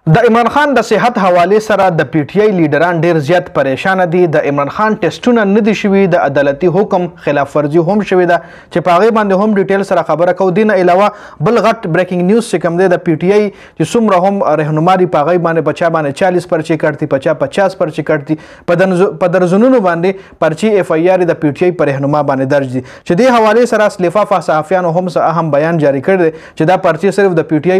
د عمران خان د صحت حواله سره د پی ټی آی لیډران ډیر زیات پریشان دي. د عمران خان ټیسټونه نه دي شوي، د عدالتي حکم خلاف ورزي هم شوې ده چې په هغې باندې هم ډیټیل سره خبره کوو. دې نه علاوه بل غټ بریکینګ نیوز چې کوم دی د پی ټی آی چې څومره هم رهنما دي په هغې باندې په چا باندې 40 پرچې کړ دي، په چا 50 پرچې کړ دي، په درزنونو باندې پرچې اف آی آر د پی ټی آی په رهنما باندې درج دي چې دې حوالې سره لفافه صحافیانو هم اهم بیان جاری کړی دی چې دا پرچې صرف د پی ټی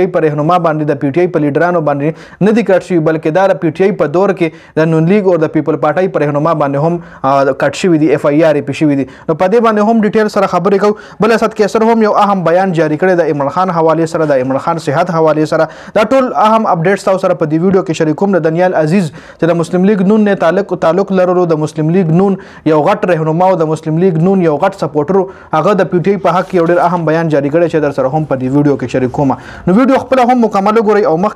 آی په رهنما باندې د پی ټی آی په لیډرانو باندې نه دي کټ شوي، بلکې دا د پی ټی آی په دور کې د نون لیگ او د پیپل پارټۍ په رهنما باندې هم کټ شوي دي، اف آی آر یې پې شوي دي. نو په دې باندې هم ډیټیل سره خبرې کوو. بل اسد کیسر هم یو اهم بیان جاری کړی د عمران خان حوالې سره، د عمران خان صحت حوالې سره. دا ټول اهم اپډیټس تاسو سره په دې ویډیو کې شریکوم. د دانیال عزیز چې د مسلم لیگ نون نه تعلق لرلو، د مسلم لیگ نون یو غټ رهنما او د مسلم لیگ نون یو غټ سپورټر، هغه د پی ټی آی په حق یو ډېر اهم بیان جاری کړی چې در سره هم په دې ویډیو کې شریکوم. نو ویډیو خپل هم مکمل وګورئ او مخکې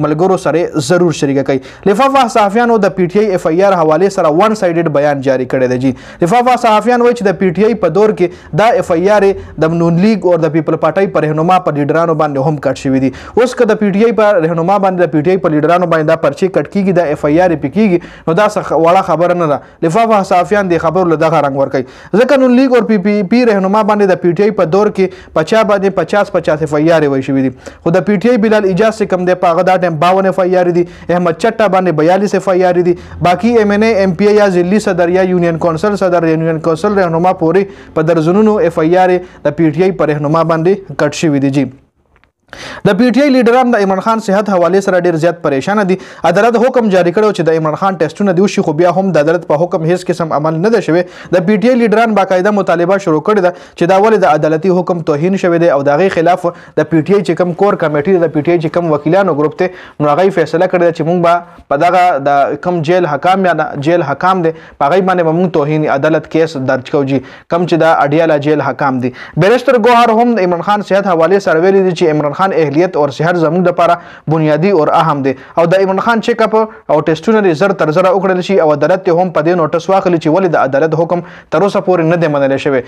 ملګرو سره ضرور شریک کړئ. لفافه صحافیانو د پی ټی آی اف آی آر حواله سره ون سایډډ بیان جاری کړی دی. جی لفافه صحافیان وایي چې د پی ټی آی په دور کې دا اف آی آر د نون لیگ او د پیپل پارټۍ په رهنما په لیډرانو باندې هم کټ شوي دي. اوس که د پی ټی آی په رهنما باندې د پی ټی آی په لیډرانو باندې دا پرچې کټ کیږي، دا اف آی آر پې کیږي، نو دا وړه خبره نه ده. لفافه صحافیان د خبرو له دغه رنګ ورکوي ځکه نون لیگ او پی رهنما باندې د پی ټی آی په دور کې 50 باندې 50 اف آی آر وایي شوي دي، خو د پی ټی آی بلال اجاز کم دی په هغه دا ټایم 52 اف آی آر دي، احمد چټه باندې 42 اف آی آر دي، باقی ایم این ای ایم پی آی یا ضلعي صدر یا یونین کونسل صدر یا یونین کونسل رهنما پورې په درزنونو اف آی آر د پی ټی آی په رهنما باندې کټ شوي دي. جی د پی ټی آی لیډران د عمران خان صحت حواله سره ډیر زیات پریشان دي. عدالت حکم جاری کړو چې د عمران خان ټیسټونه دی وشي، خو بیا هم د عدالت په حکم هیڅ قسم عمل نه ده شوی. د پی ټی آی لیډران باقاعده مطالبه شروع کړې ده چې دا ولې د عدالتي حکم توهین شوی دی او د هغې خلاف د پی ټی آی چې کوم کور کمیټې د پی ټی آی چې کوم وکیلانو ګروپ دی نو هغې فیصله کړې ده چې موږ به په دغه د کوم جیل حکام یا جیل حکام دی په هغې باندې به موږ توهین عدالت کیس درج کوو. جی کوم چې د اډیاله جیل حکام دی. بیرسټر ګوهر هم د عمران خان صحت حواله سره ویلي دي چې عمران خان اهلیت او صحت زموږ لپاره بنیادی او اهم دی او د عمران خان چیک اپ او ټیسټونه زر تر زره وکړل شي او عدالت هم په دې نوټس واخلي چې ولې د عدالت حکم تر اوسه پورې نه دی منل شوی،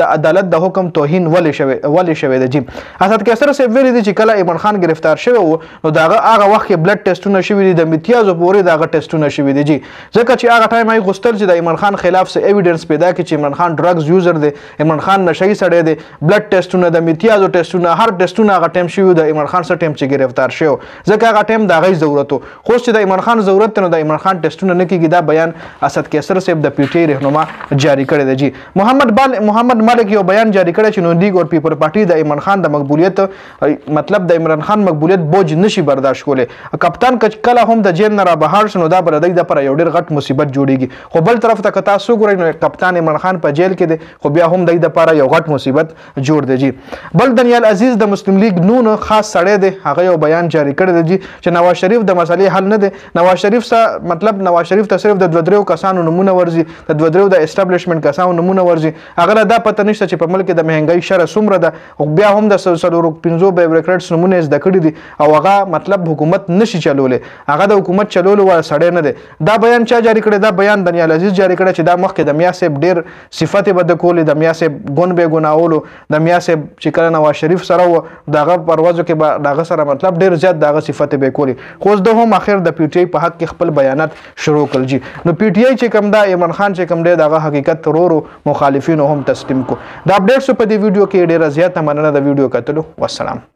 د عدالت د حکم توهین ولې شوی دی. جی اسد کیسر صاحب ویلي دي چې کله عمران خان گرفتار شوی وو نو دغه هغه وخت کې بلډ ټیسټونه شوي دي، د امتیازو پورې دغه ټیسټونه شوي دي. جی ځکه چې هغه ټایم یې غوښتل چې د عمران خان خلاف څه ایویډنس پیدا کړي چې عمران خان ډرګز یوزر دی، عمران خان نشئی سړی دی. بلډ ټیسټونه د امتیازو ټیسټونه هر ټیسټونه هغه ټایم شوي د عمران خان سره ټایم چې گرفتار شو، ځکه هغه ټایم د هغې ضرورت و. خو چې د عمران خان ضرورت دی نو د عمران خان ټیسټونه نه کېږي. دا بیان اسد کیسر صاحب د پی ټی آی رهنما جاری کړی دی. جی محمد مالک یو بیان جاری کړی چې نون لیگ او پیپل پارټي د عمران خان د مقبولیت مطلب د عمران خان مقبولیت بوج نشي برداشت کولی. کپتان کله هم د جیل نه را بهر شو نو دا به د دوی دپاره یو ډېر غټ مصیبت جوړیږي. خو بل طرف ته که تاسو وګورئ نو کپتان عمران خان په جیل کې دی خو بیا هم دوی دپاره یو غټ مصیبت جوړ دی. جی بل دانیال عزیز د مسلم لیگ نون خاص سړی دی، هغه یو بیان جاری کړی دی چې نواز شریف د مسلې حل نه دی. نواز شریف سره مطلب نواز شریف ته صرف د 2-3 کسانو نمونه ورځي، د 2-3 د اسټابلیشمنټ کسانو نمونه ورځي. هغه له دا پته نشته چې په ملک کې د مهنګۍ شره څومره ده، او بیا هم د 4-5 بیوروکراټس نمونه زده کړي دي او هغه مطلب حکومت نشي چلولی، هغه د حکومت چلولو وړ سړی نه دی. دا بیان چا جاری کړی؟ دا بیان دانیال عزیز جاری کړی چې دا مخکې د میا صاحب ډېر صفت بده کولې، د میا صاحب ګون به ګناولو، د میا صاحب چې کله نواز شریف سره و دغه پروازو کې به دغه سره مطلب ډېر زیات دغه صفت به کولی. خو اوس د هم اخر د پی ټی آی په حق کې خپل بیانات شروع کړل. جی نو پی ټی آی چې کوم دا عمران خان چې کوم دی دغه حقیقت ورو مخالفینو هم تسلیم کو. دا اپډیټس په دې ویډیو کې ډېره زیاته مننه د ویډیو کتلو. والسلام.